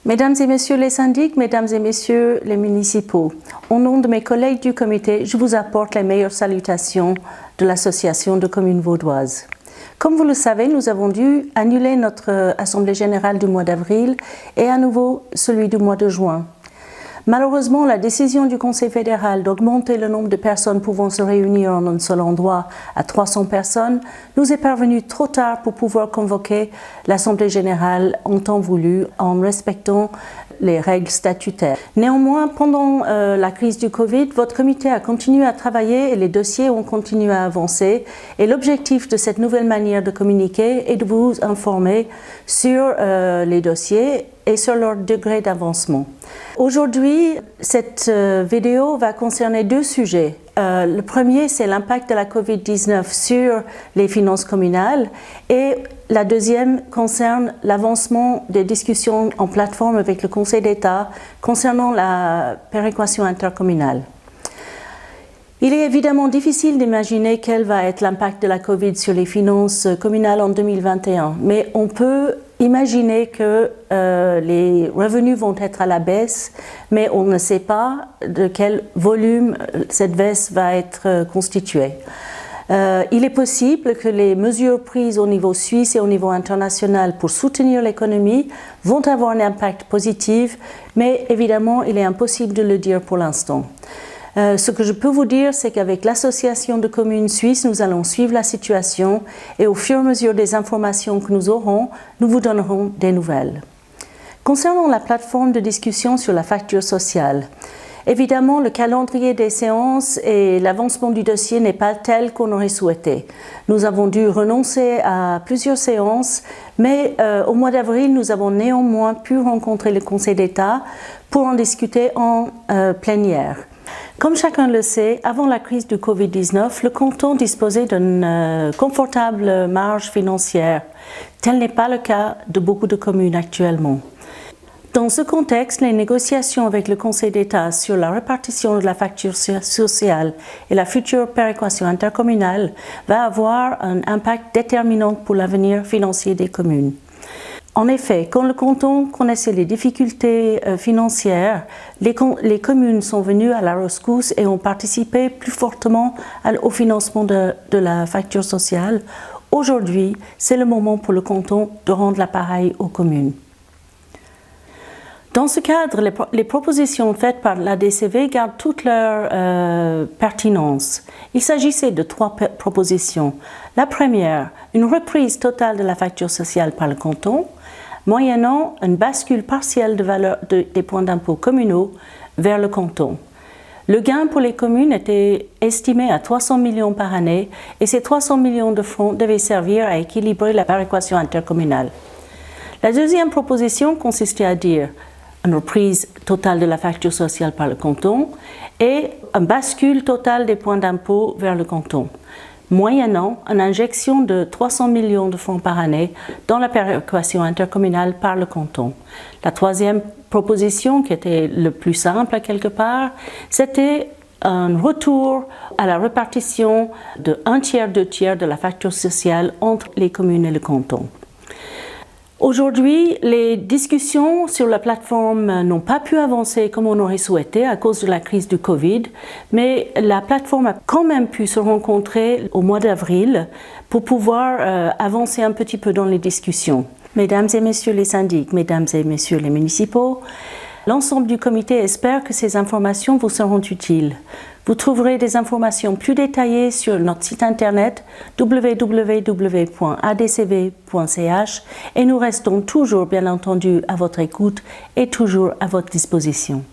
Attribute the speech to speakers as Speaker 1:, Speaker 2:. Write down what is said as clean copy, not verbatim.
Speaker 1: Mesdames et messieurs les syndics, mesdames et messieurs les municipaux, au nom de mes collègues du comité, je vous apporte les meilleures salutations de l'Association de communes vaudoises. Comme vous le savez, nous avons dû annuler notre Assemblée générale du mois d'avril et à nouveau celui du mois de juin. Malheureusement, la décision du Conseil fédéral d'augmenter le nombre de personnes pouvant se réunir en un seul endroit à 300 personnes nous est parvenue trop tard pour pouvoir convoquer l'Assemblée générale en temps voulu en respectant les règles statutaires. Néanmoins, pendant la crise du Covid, votre comité a continué à travailler et les dossiers ont continué à avancer. Et l'objectif de cette nouvelle manière de communiquer est de vous informer sur les dossiers et sur leur degré d'avancement. Aujourd'hui, cette vidéo va concerner deux sujets. Le premier, c'est l'impact de la COVID-19 sur les finances communales et la deuxième concerne l'avancement des discussions en plateforme avec le Conseil d'État concernant la péréquation intercommunale. Il est évidemment difficile d'imaginer quel va être l'impact de la COVID sur les finances communales en 2021, mais on peut imaginer que les revenus vont être à la baisse, mais on ne sait pas de quel volume cette baisse va être constituée. Il est possible que les mesures prises au niveau suisse et au niveau international pour soutenir l'économie vont avoir un impact positif, mais évidemment, il est impossible de le dire pour l'instant. Ce que je peux vous dire, c'est qu'avec l'Association de communes suisses, nous allons suivre la situation et au fur et à mesure des informations que nous aurons, nous vous donnerons des nouvelles. Concernant la plateforme de discussion sur la facture sociale, évidemment, le calendrier des séances et l'avancement du dossier n'est pas tel qu'on aurait souhaité. Nous avons dû renoncer à plusieurs séances, mais au mois d'avril, nous avons néanmoins pu rencontrer le Conseil d'État pour en discuter en plénière. Comme chacun le sait, avant la crise du Covid-19, le canton disposait d'une confortable marge financière. Tel n'est pas le cas de beaucoup de communes actuellement. Dans ce contexte, les négociations avec le Conseil d'État sur la répartition de la facture sociale et la future péréquation intercommunale va avoir un impact déterminant pour l'avenir financier des communes. En effet, quand le canton connaissait les difficultés financières, les communes sont venues à la rescousse et ont participé plus fortement au financement de la facture sociale. Aujourd'hui, c'est le moment pour le canton de rendre l'appareil aux communes. Dans ce cadre, les propositions faites par l'ADCV gardent toute leur pertinence. Il s'agissait de trois propositions. La première, une reprise totale de la facture sociale par le canton, moyennant une bascule partielle de valeur des points d'impôt communaux vers le canton. Le gain pour les communes était estimé à 300 millions par année et ces 300 millions de francs devaient servir à équilibrer la péréquation intercommunale. La deuxième proposition consistait à dire une reprise totale de la facture sociale par le canton et une bascule totale des points d'impôt vers le canton, moyennant une injection de 300 millions de francs par année dans la péréquation intercommunale par le canton. La troisième proposition, qui était le plus simple à quelque part, c'était un retour à la répartition de 1/3, 2/3 de la facture sociale entre les communes et le canton. Aujourd'hui, les discussions sur la plateforme n'ont pas pu avancer comme on aurait souhaité à cause de la crise du Covid, mais la plateforme a quand même pu se rencontrer au mois d'avril pour pouvoir avancer un petit peu dans les discussions. Mesdames et messieurs les syndics, mesdames et messieurs les municipaux, l'ensemble du comité espère que ces informations vous seront utiles. Vous trouverez des informations plus détaillées sur notre site internet www.adcv.ch et nous restons toujours bien entendu à votre écoute et toujours à votre disposition.